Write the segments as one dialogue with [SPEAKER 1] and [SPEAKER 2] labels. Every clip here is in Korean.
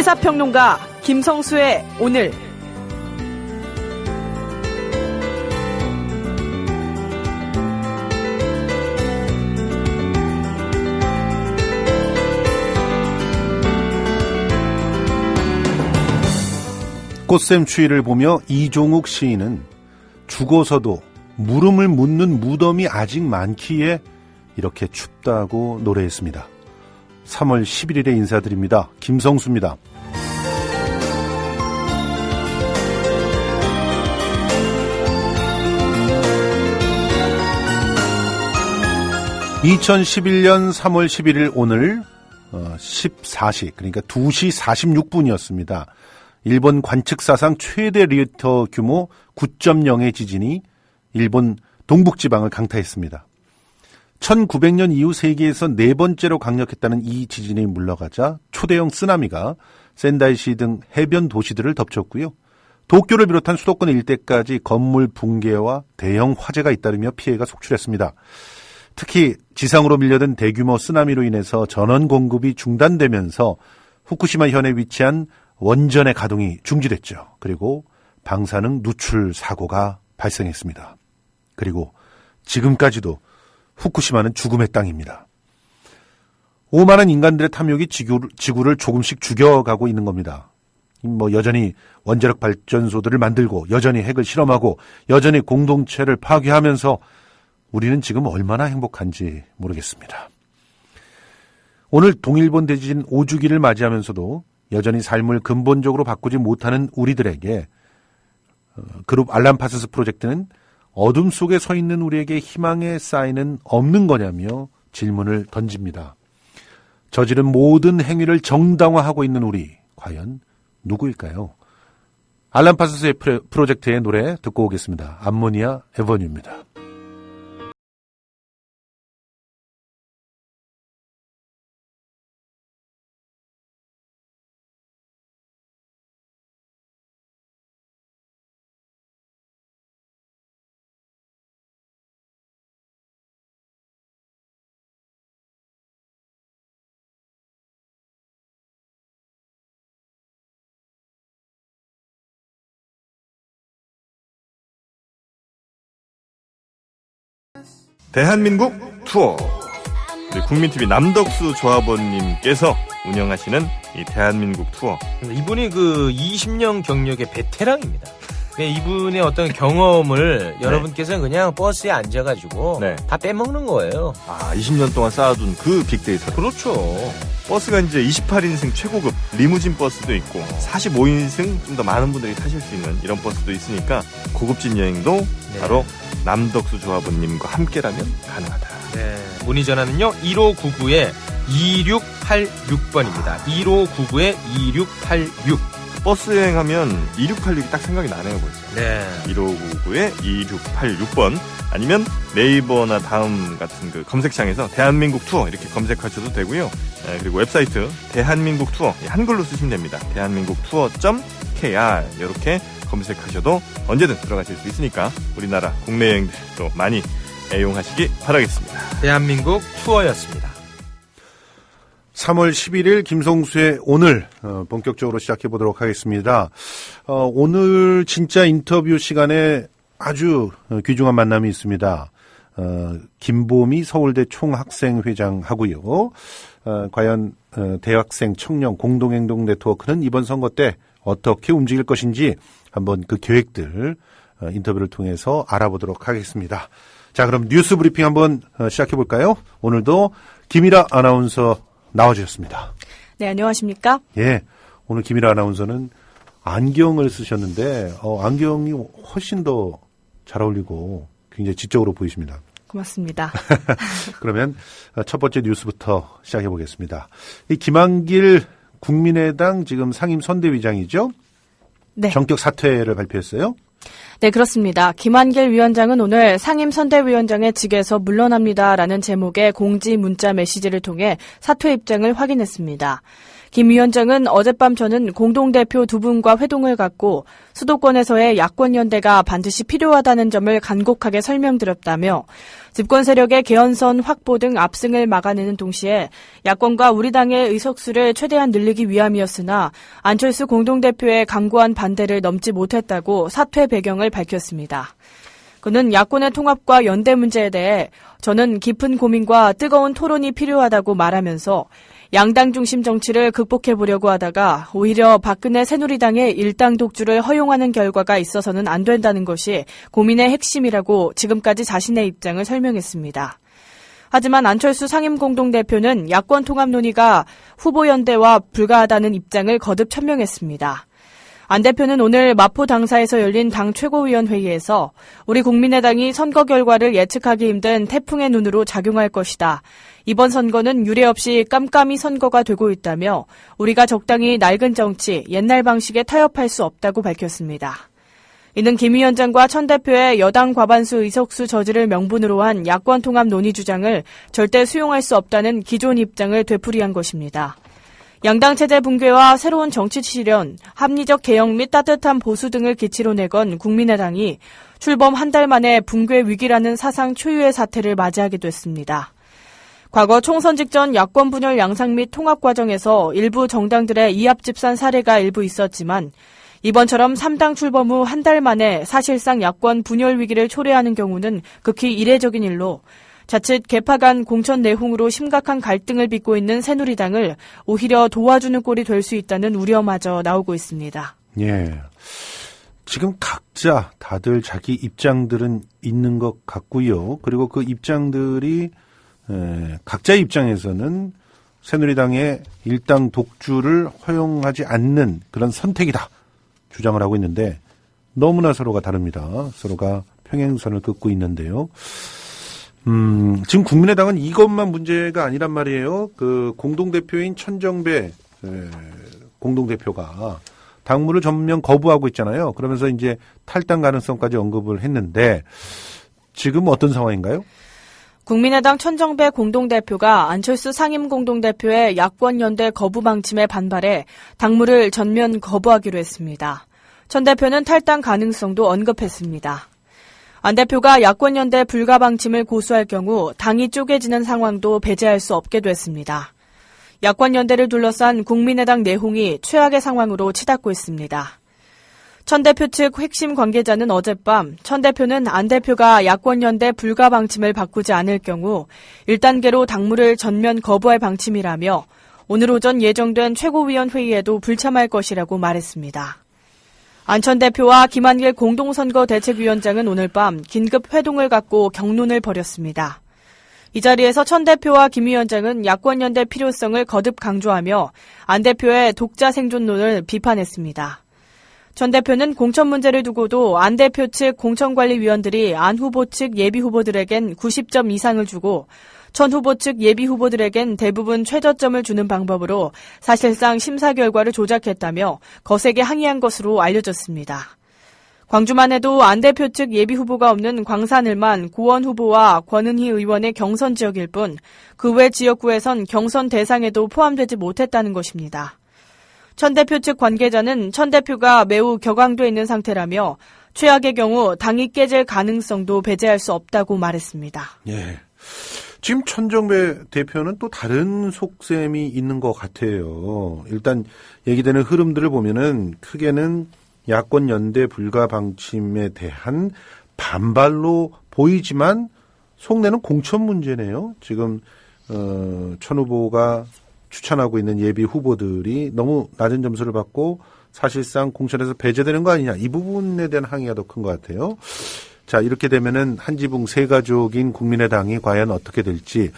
[SPEAKER 1] 시사평론가 김성수의 오늘.
[SPEAKER 2] 꽃샘 추위를 보며 이종욱 시인은 죽어서도 물음을 묻는 무덤이 아직 많기에 이렇게 춥다고 노래했습니다. 3월 11일에 인사드립니다. 김성수입니다. (2011년 3월 11일) 오늘 14시 그러니까 2시 46분이었습니다. 일본 관측사상 최대 리히터 규모 9.0의 지진이 일본 동북지방을 강타했습니다. 1900년 이후 세계에서 네 번째로 강력했다는 이 지진이 물러가자 초대형 쓰나미가 센다이시 등 해변 도시들을 덮쳤고요. 도쿄를 비롯한 수도권 일대까지 건물 붕괴와 대형 화재가 잇따르며 피해가 속출했습니다. 특히 지상으로 밀려든 대규모 쓰나미로 인해서 전원 공급이 중단되면서 후쿠시마 현에 위치한 원전의 가동이 중지됐죠. 그리고 방사능 누출 사고가 발생했습니다. 그리고 지금까지도 후쿠시마는 죽음의 땅입니다. 오만한 인간들의 탐욕이 지구를 조금씩 죽여가고 있는 겁니다. 여전히 원자력 발전소들을 만들고 여전히 핵을 실험하고 여전히 공동체를 파괴하면서 우리는 지금 얼마나 행복한지 모르겠습니다. 오늘 동일본 대지진 5주기를 맞이하면서도 여전히 삶을 근본적으로 바꾸지 못하는 우리들에게 그룹 알람파스스 프로젝트는 어둠 속에 서 있는 우리에게 희망의 사인은 없는 거냐며 질문을 던집니다. 저지른 모든 행위를 정당화하고 있는 우리, 과연 누구일까요? 알람파스스의 프로젝트의 노래 듣고 오겠습니다. 암모니아 에버뉴입니다.
[SPEAKER 3] 대한민국 투어. 국민TV 남덕수 조합원님께서 운영하시는 이 대한민국 투어.
[SPEAKER 4] 이분이 그 20년 경력의 베테랑입니다. 이분의 어떤 경험을 여러분께서는 그냥 버스에 앉아가지고 다 빼먹는 거예요.
[SPEAKER 3] 20년 동안 쌓아둔 그 빅데이터.
[SPEAKER 4] 그렇죠.
[SPEAKER 3] 버스가 이제 28인승 최고급 리무진 버스도 있고 45인승 좀 더 많은 분들이 타실 수 있는 이런 버스도 있으니까 고급진 여행도 바로 남덕수 조합원님과 함께라면 가능하다.
[SPEAKER 4] 문의 전화는요 1599-2686번입니다. 1599-2686.
[SPEAKER 3] 버스 여행하면 2686이 딱 생각이 나네요 벌써. 1599-2686번 아니면 네이버나 다음 같은 그 검색창에서 대한민국 투어 이렇게 검색하셔도 되고요. 그리고 웹사이트 대한민국 투어 한글로 쓰시면 됩니다. 대한민국 투어.kr 이렇게 검색하셔도 언제든 들어가실 수 있으니까 우리나라 국내 여행들도 많이 애용하시기 바라겠습니다.
[SPEAKER 4] 대한민국 투어였습니다.
[SPEAKER 2] 3월 11일 김성수의 오늘 본격적으로 시작해보도록 하겠습니다. 오늘 진짜 인터뷰 시간에 아주 귀중한 만남이 있습니다. 김보미 서울대 총학생회장하고요. 과연 대학생 청년 공동행동 네트워크는 이번 선거 때 어떻게 움직일 것인지 한번 그 계획들 인터뷰를 통해서 알아보도록 하겠습니다. 자, 그럼 뉴스 브리핑 한번 시작해볼까요? 오늘도 김일아 아나운서 나와주셨습니다.
[SPEAKER 1] 네, 안녕하십니까?
[SPEAKER 2] 예, 오늘 김일아 아나운서는 안경을 쓰셨는데 안경이 훨씬 더 잘 어울리고 굉장히 지적으로 보이십니다.
[SPEAKER 1] 고맙습니다.
[SPEAKER 2] 그러면 첫 번째 뉴스부터 시작해 보겠습니다. 이 김한길 국민의당 지금 상임선대위장이죠? 네. 전격 사퇴를 발표했어요?
[SPEAKER 1] 네, 그렇습니다. 김한길 위원장은 오늘 상임선대위원장의 직에서 물러납니다라는 제목의 공지 문자 메시지를 통해 사퇴 입장을 확인했습니다. 김 위원장은 어젯밤 저는 공동대표 두 분과 회동을 갖고 수도권에서의 야권연대가 반드시 필요하다는 점을 간곡하게 설명드렸다며 집권 세력의 개헌선 확보 등 압승을 막아내는 동시에 야권과 우리 당의 의석수를 최대한 늘리기 위함이었으나 안철수 공동대표의 강고한 반대를 넘지 못했다고 사퇴 배경을 밝혔습니다. 그는 야권의 통합과 연대 문제에 대해 저는 깊은 고민과 뜨거운 토론이 필요하다고 말하면서 양당 중심 정치를 극복해보려고 하다가 오히려 박근혜 새누리당의 일당 독주를 허용하는 결과가 있어서는 안 된다는 것이 고민의 핵심이라고 지금까지 자신의 입장을 설명했습니다. 하지만 안철수 상임공동대표는 야권 통합 논의가 후보 연대와 불가하다는 입장을 거듭 천명했습니다. 안 대표는 오늘 마포 당사에서 열린 당 최고위원회의에서 우리 국민의당이 선거 결과를 예측하기 힘든 태풍의 눈으로 작용할 것이다. 이번 선거는 유례 없이 깜깜이 선거가 되고 있다며 우리가 적당히 낡은 정치, 옛날 방식에 타협할 수 없다고 밝혔습니다. 이는 김 위원장과 천 대표의 여당 과반수 의석수 저지를 명분으로 한 야권 통합 논의 주장을 절대 수용할 수 없다는 기존 입장을 되풀이한 것입니다. 양당 체제 붕괴와 새로운 정치 실현, 합리적 개혁 및 따뜻한 보수 등을 기치로 내건 국민의당이 출범 한 달 만에 붕괴 위기라는 사상 초유의 사태를 맞이하게 됐습니다. 과거 총선 직전 야권 분열 양상 및 통합 과정에서 일부 정당들의 이합집산 사례가 일부 있었지만 이번처럼 3당 출범 후 한 달 만에 사실상 야권 분열 위기를 초래하는 경우는 극히 이례적인 일로 자칫 개파 간 공천 내홍으로 심각한 갈등을 빚고 있는 새누리당을 오히려 도와주는 꼴이 될 수 있다는 우려마저 나오고 있습니다.
[SPEAKER 2] 예. 지금 각자 다들 자기 입장들은 있는 것 같고요. 그리고 그 입장들이 각자의 입장에서는 새누리당의 일당 독주를 허용하지 않는 그런 선택이다 주장을 하고 있는데 너무나 서로가 다릅니다. 서로가 평행선을 긋고 있는데요. 지금 국민의당은 이것만 문제가 아니란 말이에요. 그 공동대표인 천정배 공동대표가 당무를 전면 거부하고 있잖아요. 그러면서 이제 탈당 가능성까지 언급을 했는데 지금 어떤 상황인가요?
[SPEAKER 1] 국민의당 천정배 공동대표가 안철수 상임공동대표의 야권연대 거부 방침에 반발해 당무를 전면 거부하기로 했습니다. 천 대표는 탈당 가능성도 언급했습니다. 안 대표가 야권연대 불가 방침을 고수할 경우 당이 쪼개지는 상황도 배제할 수 없게 됐습니다. 야권연대를 둘러싼 국민의당 내홍이 최악의 상황으로 치닫고 있습니다. 천 대표 측 핵심 관계자는 어젯밤 천 대표는 안 대표가 야권연대 불가 방침을 바꾸지 않을 경우 1단계로 당무를 전면 거부할 방침이라며 오늘 오전 예정된 최고위원회의에도 불참할 것이라고 말했습니다. 안천 대표와 김한길 공동선거대책위원장은 오늘 밤 긴급 회동을 갖고 격론을 벌였습니다. 이 자리에서 천 대표와 김 위원장은 야권연대 필요성을 거듭 강조하며 안 대표의 독자 생존론을 비판했습니다. 천 대표는 공천 문제를 두고도 안 대표 측 공천관리위원들이 안 후보 측 예비후보들에겐 90점 이상을 주고 천 후보 측 예비후보들에겐 대부분 최저점을 주는 방법으로 사실상 심사 결과를 조작했다며 거세게 항의한 것으로 알려졌습니다. 광주만 해도 안 대표 측 예비후보가 없는 광산을만 고원 후보와 권은희 의원의 경선 지역일 뿐 그 외 지역구에선 경선 대상에도 포함되지 못했다는 것입니다. 천 대표 측 관계자는 천 대표가 매우 격앙돼 있는 상태라며 최악의 경우 당이 깨질 가능성도 배제할 수 없다고 말했습니다.
[SPEAKER 2] 예. 지금 천정배 대표는 또 다른 속셈이 있는 것 같아요. 일단 얘기되는 흐름들을 보면은 크게는 야권 연대 불가 방침에 대한 반발로 보이지만 속내는 공천 문제네요. 지금 천 후보가 추천하고 있는 예비 후보들이 너무 낮은 점수를 받고 사실상 공천에서 배제되는 거 아니냐. 이 부분에 대한 항의가 더 큰 것 같아요. 자, 이렇게 되면은 한지붕 세 가족인 국민의당이 과연 어떻게 될지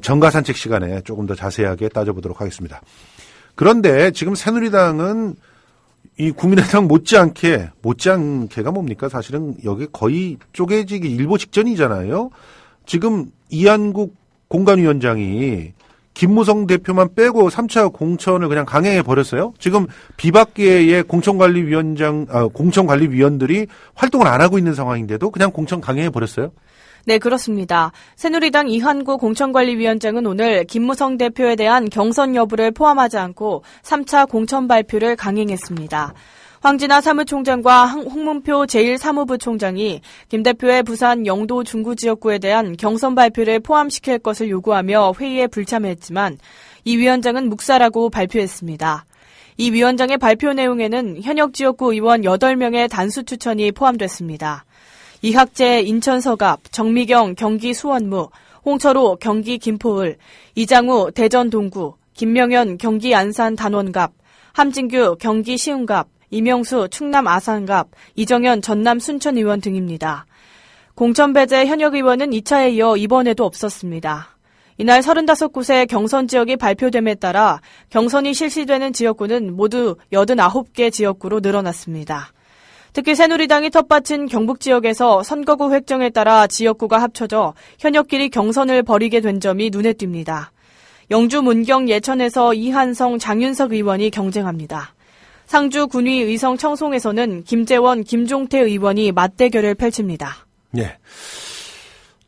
[SPEAKER 2] 정가 산책 시간에 조금 더 자세하게 따져보도록 하겠습니다. 그런데 지금 새누리당은 이 국민의당 못지않게가 뭡니까? 사실은 여기 거의 쪼개지기 일보 직전이잖아요. 지금 이한국 공관위원장이 김무성 대표만 빼고 3차 공천을 그냥 강행해 버렸어요. 지금 비박계의 공천관리위원들이 활동을 안 하고 있는 상황인데도 그냥 공천 강행해 버렸어요.
[SPEAKER 1] 네, 그렇습니다. 새누리당 이한구 공천관리위원장은 오늘 김무성 대표에 대한 경선 여부를 포함하지 않고 3차 공천 발표를 강행했습니다. 황진아 사무총장과 홍문표 제1사무부 총장이 김 대표의 부산 영도 중구 지역구에 대한 경선 발표를 포함시킬 것을 요구하며 회의에 불참했지만 이 위원장은 묵살하고 발표했습니다. 이 위원장의 발표 내용에는 현역 지역구 의원 8명의 단수 추천이 포함됐습니다. 이학재 인천 서갑, 정미경 경기 수원무, 홍철호 경기 김포을, 이장우 대전 동구, 김명현 경기 안산 단원갑, 함진규 경기 시흥갑, 이명수 충남 아산갑, 이정현 전남 순천 의원 등입니다. 공천 배제 현역 의원은 2차에 이어 이번에도 없었습니다. 이날 35곳의 경선 지역이 발표됨에 따라 경선이 실시되는 지역구는 모두 89개 지역구로 늘어났습니다. 특히 새누리당이 텃밭인 경북 지역에서 선거구 획정에 따라 지역구가 합쳐져 현역끼리 경선을 벌이게 된 점이 눈에 띕니다. 영주 문경 예천에서 이한성 장윤석 의원이 경쟁합니다. 상주 군위 의성 청송에서는 김재원 김종태 의원이 맞대결을 펼칩니다.
[SPEAKER 2] 예.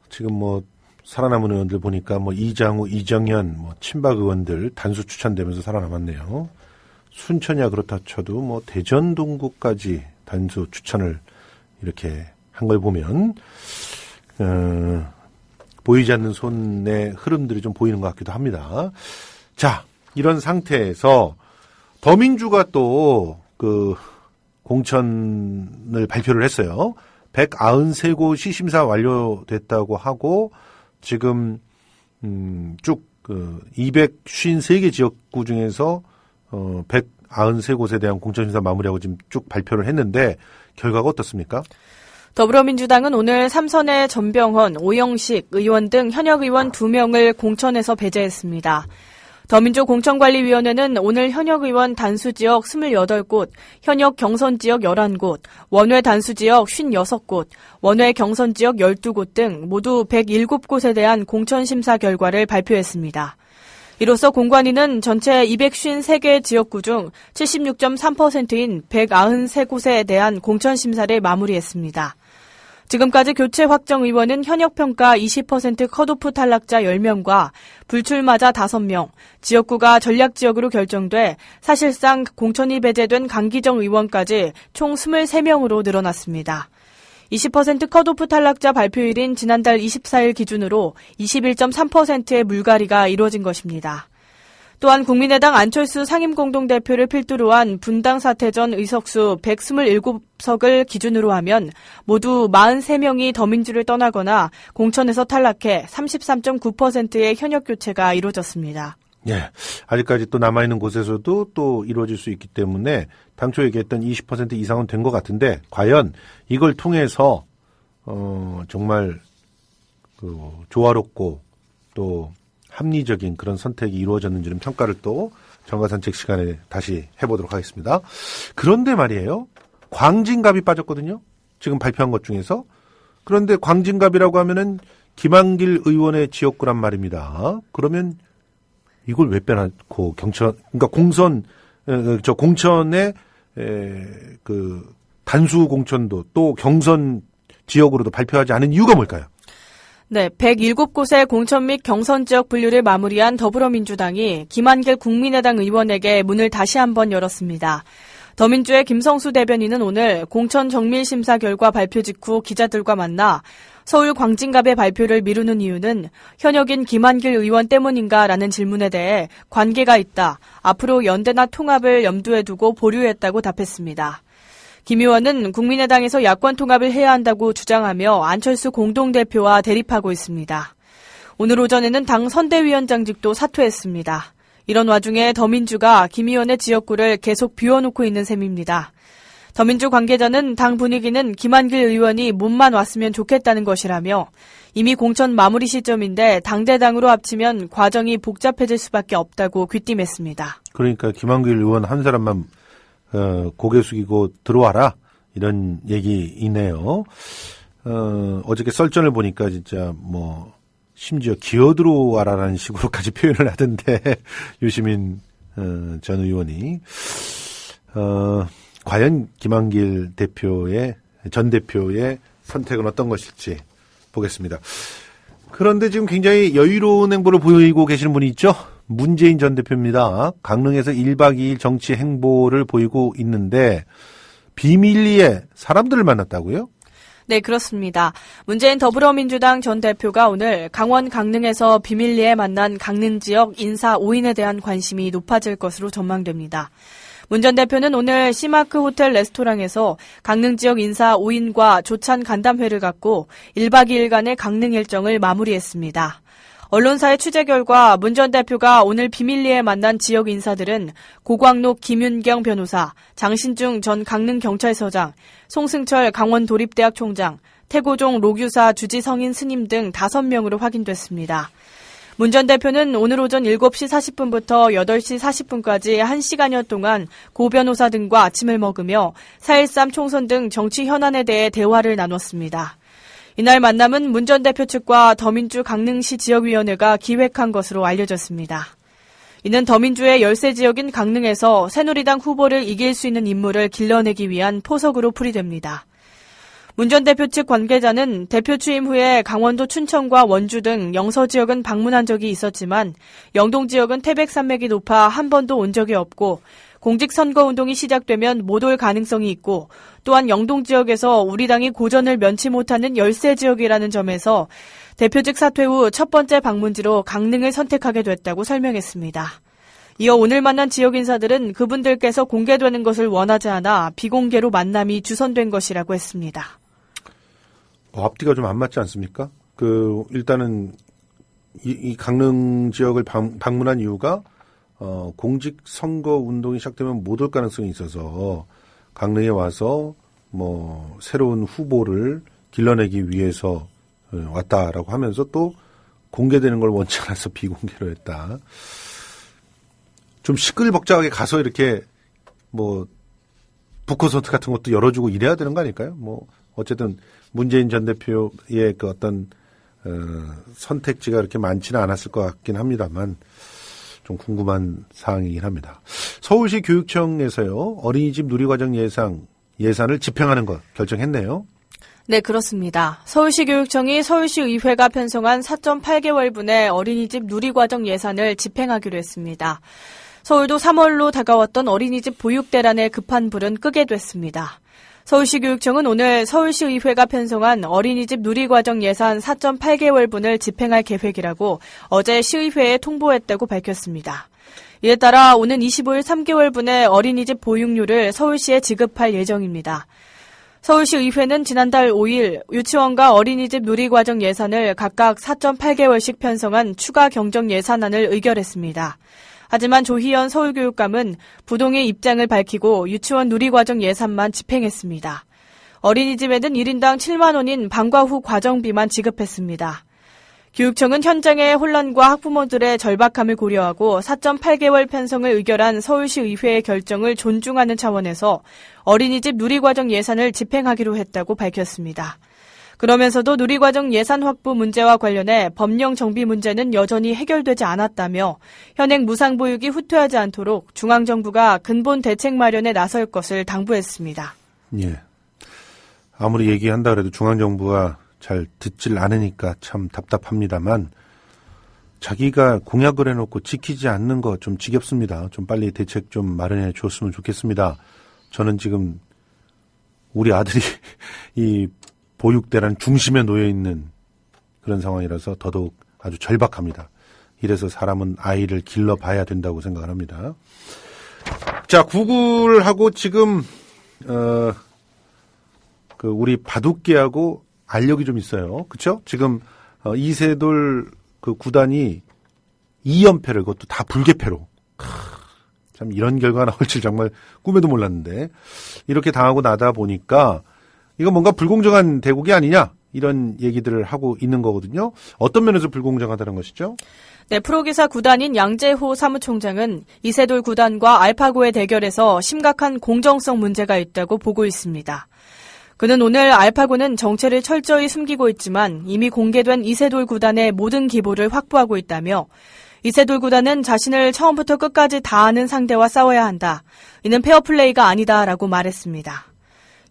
[SPEAKER 2] 지금 뭐 살아남은 의원들 보니까 뭐 이장우, 이정현, 뭐 친박 의원들 단수 추천되면서 살아남았네요. 순천이야 그렇다 쳐도 뭐 대전 동구까지 단수 추천을 이렇게 한 걸 보면 보이지 않는 손의 흐름들이 좀 보이는 것 같기도 합니다. 자, 이런 상태에서 더민주가 또 그 공천을 발표를 했어요. 193곳이 심사 완료됐다고 하고 지금 쭉 253개 지역구 중에서 193곳에 대한 공천심사 마무리하고 지금 쭉 발표를 했는데 결과가 어떻습니까?
[SPEAKER 1] 더불어민주당은 오늘 3선의 전병헌, 오영식 의원 등 현역 의원 2명을 공천에서 배제했습니다. 더민주 공천관리위원회는 오늘 현역 의원 단수지역 28곳, 현역 경선지역 11곳, 원외 단수지역 56곳, 원외 경선지역 12곳 등 모두 107곳에 대한 공천심사 결과를 발표했습니다. 이로써 공관위는 전체 253개 지역구 중 76.3%인 193곳에 대한 공천심사를 마무리했습니다. 지금까지 교체 확정 의원은 현역평가 20% 컷오프 탈락자 10명과 불출마자 5명, 지역구가 전략지역으로 결정돼 사실상 공천이 배제된 강기정 의원까지 총 23명으로 늘어났습니다. 20% 컷오프 탈락자 발표일인 지난달 24일 기준으로 21.3%의 물갈이가 이루어진 것입니다. 또한 국민의당 안철수 상임공동대표를 필두로 한 분당 사퇴 전 의석수 127석을 기준으로 하면 모두 43명이 더민주를 떠나거나 공천에서 탈락해 33.9%의 현역 교체가 이루어졌습니다.
[SPEAKER 2] 예. 아직까지 또 남아있는 곳에서도 또 이루어질 수 있기 때문에 당초 얘기했던 20% 이상은 된 것 같은데 과연 이걸 통해서 정말 조화롭고 또 합리적인 그런 선택이 이루어졌는지는 평가를 또 정가산책 시간에 다시 해보도록 하겠습니다. 그런데 말이에요. 광진갑이 빠졌거든요. 지금 발표한 것 중에서. 그런데 광진갑이라고 하면은 김한길 의원의 지역구란 말입니다. 그러면 이걸 왜 빼놨고 그러니까 공천의 단수 공천도 또 경선 지역으로도 발표하지 않은 이유가 뭘까요?
[SPEAKER 1] 네, 107곳의 공천 및 경선 지역 분류를 마무리한 더불어민주당이 김한길 국민의당 의원에게 문을 다시 한번 열었습니다. 더민주의 김성수 대변인은 오늘 공천 정밀 심사 결과 발표 직후 기자들과 만나 서울 광진갑의 발표를 미루는 이유는 현역인 김한길 의원 때문인가라는 질문에 대해 관계가 있다. 앞으로 연대나 통합을 염두에 두고 보류했다고 답했습니다. 김 의원은 국민의당에서 야권 통합을 해야 한다고 주장하며 안철수 공동대표와 대립하고 있습니다. 오늘 오전에는 당 선대위원장직도 사퇴했습니다. 이런 와중에 더민주가 김 의원의 지역구를 계속 비워놓고 있는 셈입니다. 더민주 관계자는 당 분위기는 김한길 의원이 몸만 왔으면 좋겠다는 것이라며 이미 공천 마무리 시점인데 당대당으로 합치면 과정이 복잡해질 수밖에 없다고 귀띔했습니다.
[SPEAKER 2] 그러니까 김한길 의원 한 사람만 고개 숙이고 들어와라 이런 얘기이네요. 어저께 썰전을 보니까 진짜 뭐 심지어 기어 들어와라라는 식으로까지 표현을 하던데 유시민 전 의원이 과연 김한길 전 대표의 선택은 어떤 것일지 보겠습니다. 그런데 지금 굉장히 여유로운 행보를 보이고 계시는 분이 있죠. 문재인 전 대표입니다. 강릉에서 1박 2일 정치 행보를 보이고 있는데 비밀리에 사람들을 만났다고요?
[SPEAKER 1] 네, 그렇습니다. 문재인 더불어민주당 전 대표가 오늘 강원 강릉에서 비밀리에 만난 강릉 지역 인사 5인에 대한 관심이 높아질 것으로 전망됩니다. 문 전 대표는 오늘 시마크 호텔 레스토랑에서 강릉 지역 인사 5인과 조찬 간담회를 갖고 1박 2일간의 강릉 일정을 마무리했습니다. 언론사의 취재 결과 문 전 대표가 오늘 비밀리에 만난 지역 인사들은 고광록 김윤경 변호사, 장신중 전 강릉경찰서장, 송승철 강원도립대학 총장, 태고종 로규사 주지성인 스님 등 5명으로 확인됐습니다. 문 전 대표는 오늘 오전 7시 40분부터 8시 40분까지 1시간여 동안 고 변호사 등과 아침을 먹으며 4.13 총선 등 정치 현안에 대해 대화를 나눴습니다. 이날 만남은 문 전 대표 측과 더민주 강릉시 지역위원회가 기획한 것으로 알려졌습니다. 이는 더민주의 열세 지역인 강릉에서 새누리당 후보를 이길 수 있는 인물을 길러내기 위한 포석으로 풀이됩니다. 문 전 대표 측 관계자는 대표 취임 후에 강원도 춘천과 원주 등 영서 지역은 방문한 적이 있었지만 영동 지역은 태백산맥이 높아 한 번도 온 적이 없고 공직선거운동이 시작되면 못 올 가능성이 있고 또한 영동 지역에서 우리 당이 고전을 면치 못하는 열세 지역이라는 점에서 대표직 사퇴 후 첫 번째 방문지로 강릉을 선택하게 됐다고 설명했습니다. 이어 오늘 만난 지역 인사들은 그분들께서 공개되는 것을 원하지 않아 비공개로 만남이 주선된 것이라고 했습니다.
[SPEAKER 2] 앞뒤가 좀 안 맞지 않습니까? 일단은 이 강릉 지역을 방문한 이유가 공직 선거 운동이 시작되면 못 올 가능성이 있어서 강릉에 와서 새로운 후보를 길러내기 위해서 왔다라고 하면서 또 공개되는 걸 원치 않아서 비공개로 했다. 좀 시끌벅적하게 가서 이렇게 북콘서트 같은 것도 열어주고 이래야 되는 거 아닐까요? 어쨌든 문재인 전 대표의 그 어떤 선택지가 그렇게 많지는 않았을 것 같긴 합니다만 좀 궁금한 사항이긴 합니다. 서울시 교육청에서요, 어린이집 누리과정 예산을 집행하는 것 결정했네요.
[SPEAKER 1] 네, 그렇습니다. 서울시 교육청이 서울시 의회가 편성한 4.8개월분의 어린이집 누리과정 예산을 집행하기로 했습니다. 서울도 3월로 다가왔던 어린이집 보육대란의 급한 불은 끄게 됐습니다. 서울시 교육청은 오늘 서울시 의회가 편성한 어린이집 누리과정 예산 4.8개월분을 집행할 계획이라고 어제 시의회에 통보했다고 밝혔습니다. 이에 따라 오는 25일 3개월분의 어린이집 보육료를 서울시에 지급할 예정입니다. 서울시 의회는 지난달 5일 유치원과 어린이집 누리과정 예산을 각각 4.8개월씩 편성한 추가 경정 예산안을 의결했습니다. 하지만 조희연 서울교육감은 부동의 입장을 밝히고 유치원 누리과정 예산만 집행했습니다. 어린이집에는 1인당 7만 원인 방과 후 과정비만 지급했습니다. 교육청은 현장의 혼란과 학부모들의 절박함을 고려하고 4.8개월 편성을 의결한 서울시 의회의 결정을 존중하는 차원에서 어린이집 누리과정 예산을 집행하기로 했다고 밝혔습니다. 그러면서도 누리과정 예산 확보 문제와 관련해 법령 정비 문제는 여전히 해결되지 않았다며 현행 무상보육이 후퇴하지 않도록 중앙정부가 근본 대책 마련에 나설 것을 당부했습니다.
[SPEAKER 2] 예. 아무리 얘기한다 그래도 중앙정부가 잘 듣질 않으니까 참 답답합니다만 자기가 공약을 해놓고 지키지 않는 거 좀 지겹습니다. 좀 빨리 대책 좀 마련해 줬으면 좋겠습니다. 저는 지금 우리 아들이 이 보육대란 중심에 놓여 있는 그런 상황이라서 더더욱 아주 절박합니다. 이래서 사람은 아이를 길러봐야 된다고 생각을 합니다. 자, 구글하고 지금 우리 바둑계하고 알력이 좀 있어요. 그렇죠? 지금 이세돌 그 구단이 2연패를 그것도 다 불개패로. 참 이런 결과가 나올 줄 정말 꿈에도 몰랐는데 이렇게 당하고 나다 보니까 이거 뭔가 불공정한 대국이 아니냐 이런 얘기들을 하고 있는 거거든요. 어떤 면에서 불공정하다는 것이죠?
[SPEAKER 1] 네, 프로기사 구단인 양재호 사무총장은 이세돌 구단과 알파고의 대결에서 심각한 공정성 문제가 있다고 보고 있습니다. 그는 오늘 알파고는 정체를 철저히 숨기고 있지만 이미 공개된 이세돌 구단의 모든 기보를 확보하고 있다며 이세돌 구단은 자신을 처음부터 끝까지 다 아는 상대와 싸워야 한다. 이는 페어플레이가 아니다라고 말했습니다.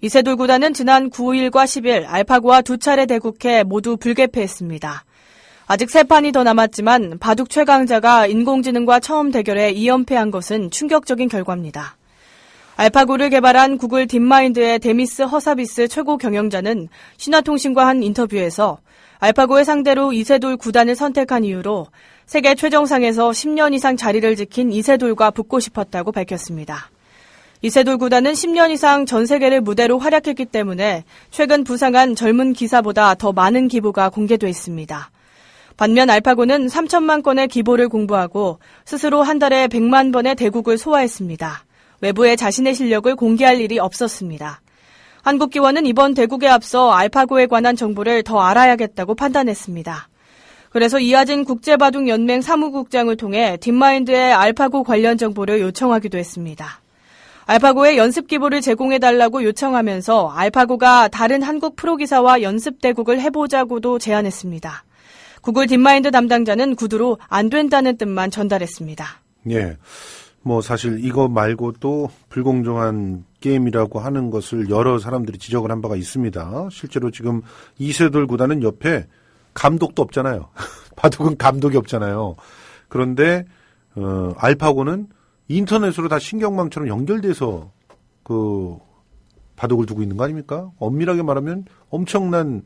[SPEAKER 1] 이세돌 구단은 지난 9일과 10일 알파고와 2차례 대국해 모두 불개패했습니다. 아직 3판이 더 남았지만 바둑 최강자가 인공지능과 처음 대결에 2연패한 것은 충격적인 결과입니다. 알파고를 개발한 구글 딥마인드의 데미스 허사비스 최고 경영자는 신화통신과 한 인터뷰에서 알파고의 상대로 이세돌 구단을 선택한 이유로 세계 최정상에서 10년 이상 자리를 지킨 이세돌과 붙고 싶었다고 밝혔습니다. 이세돌 구단은 10년 이상 전 세계를 무대로 활약했기 때문에 최근 부상한 젊은 기사보다 더 많은 기보가 공개돼 있습니다. 반면 알파고는 3천만 건의 기보를 공부하고 스스로 한 달에 100만 번의 대국을 소화했습니다. 외부에 자신의 실력을 공개할 일이 없었습니다. 한국기원은 이번 대국에 앞서 알파고에 관한 정보를 더 알아야겠다고 판단했습니다. 그래서 이하진 국제바둑연맹 사무국장을 통해 딥마인드의 알파고 관련 정보를 요청하기도 했습니다. 알파고의 연습 기보를 제공해달라고 요청하면서 알파고가 다른 한국 프로기사와 연습 대국을 해보자고도 제안했습니다. 구글 딥마인드 담당자는 구두로 안 된다는 뜻만 전달했습니다.
[SPEAKER 2] 예. 뭐 사실 이거 말고 또 불공정한 게임이라고 하는 것을 여러 사람들이 지적을 한 바가 있습니다. 실제로 지금 이세돌 구단은 옆에 감독도 없잖아요. 바둑은 감독이 없잖아요. 그런데 알파고는 인터넷으로 다 신경망처럼 연결돼서 그 바둑을 두고 있는 거 아닙니까? 엄밀하게 말하면 엄청난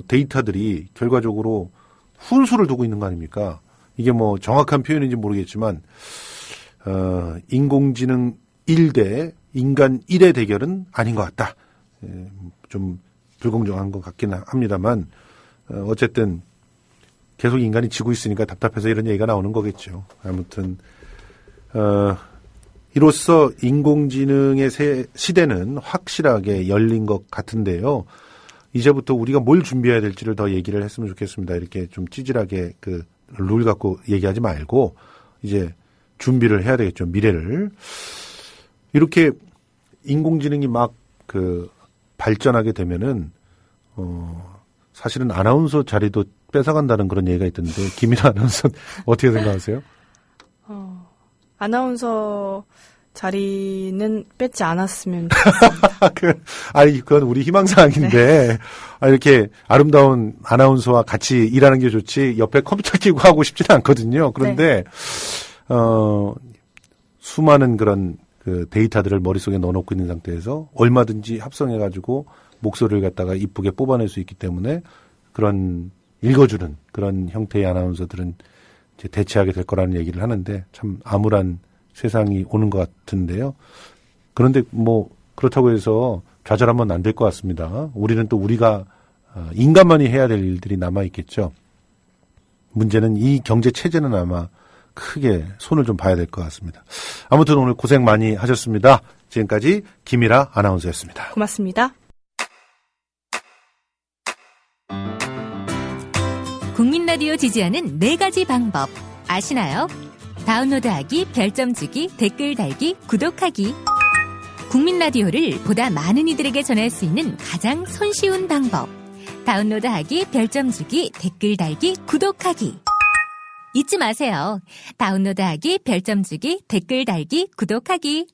[SPEAKER 2] 데이터들이 결과적으로 훈수를 두고 있는 거 아닙니까? 이게 뭐 정확한 표현인지 모르겠지만 인공지능 1대 인간 1의 대결은 아닌 것 같다. 좀 불공정한 것 같긴 합니다만 어쨌든 계속 인간이 지고 있으니까 답답해서 이런 얘기가 나오는 거겠죠. 아무튼 이로써 인공지능의 시대는 확실하게 열린 것 같은데요. 이제부터 우리가 뭘 준비해야 될지를 더 얘기를 했으면 좋겠습니다. 이렇게 좀 찌질하게 그 룰 갖고 얘기하지 말고 이제 준비를 해야 되겠죠. 미래를. 이렇게 인공지능이 막 그 발전하게 되면은 사실은 아나운서 자리도 뺏어간다는 그런 얘기가 있던데 김이나 아나운서 어떻게 생각하세요?
[SPEAKER 1] 아나운서 자리는 뺏지 않았으면 좋겠습니다.
[SPEAKER 2] 그건 우리 희망사항인데, 네. 이렇게 아름다운 아나운서와 같이 일하는 게 좋지, 옆에 컴퓨터 끼고 하고 싶지는 않거든요. 그런데, 네. 수많은 그런 그 데이터들을 머릿속에 넣어놓고 있는 상태에서 얼마든지 합성해가지고 목소리를 갖다가 이쁘게 뽑아낼 수 있기 때문에 그런 읽어주는 그런 형태의 아나운서들은 이제 대체하게 될 거라는 얘기를 하는데 참 암울한 세상이 오는 것 같은데요. 그런데 뭐 그렇다고 해서 좌절하면 안 될 것 같습니다. 우리는 또 우리가 인간만이 해야 될 일들이 남아 있겠죠. 문제는 이 경제 체제는 아마 크게 손을 좀 봐야 될 것 같습니다. 아무튼 오늘 고생 많이 하셨습니다. 지금까지 김일아 아나운서였습니다.
[SPEAKER 1] 고맙습니다.
[SPEAKER 5] 국민 라디오 지지하는 4가지 방법 아시나요? 다운로드하기, 별점 주기, 댓글 달기, 구독하기. 국민 라디오를 보다 많은 이들에게 전할 수 있는 가장 손쉬운 방법. 다운로드하기, 별점 주기, 댓글 달기, 구독하기. 잊지 마세요. 다운로드하기, 별점 주기, 댓글 달기, 구독하기.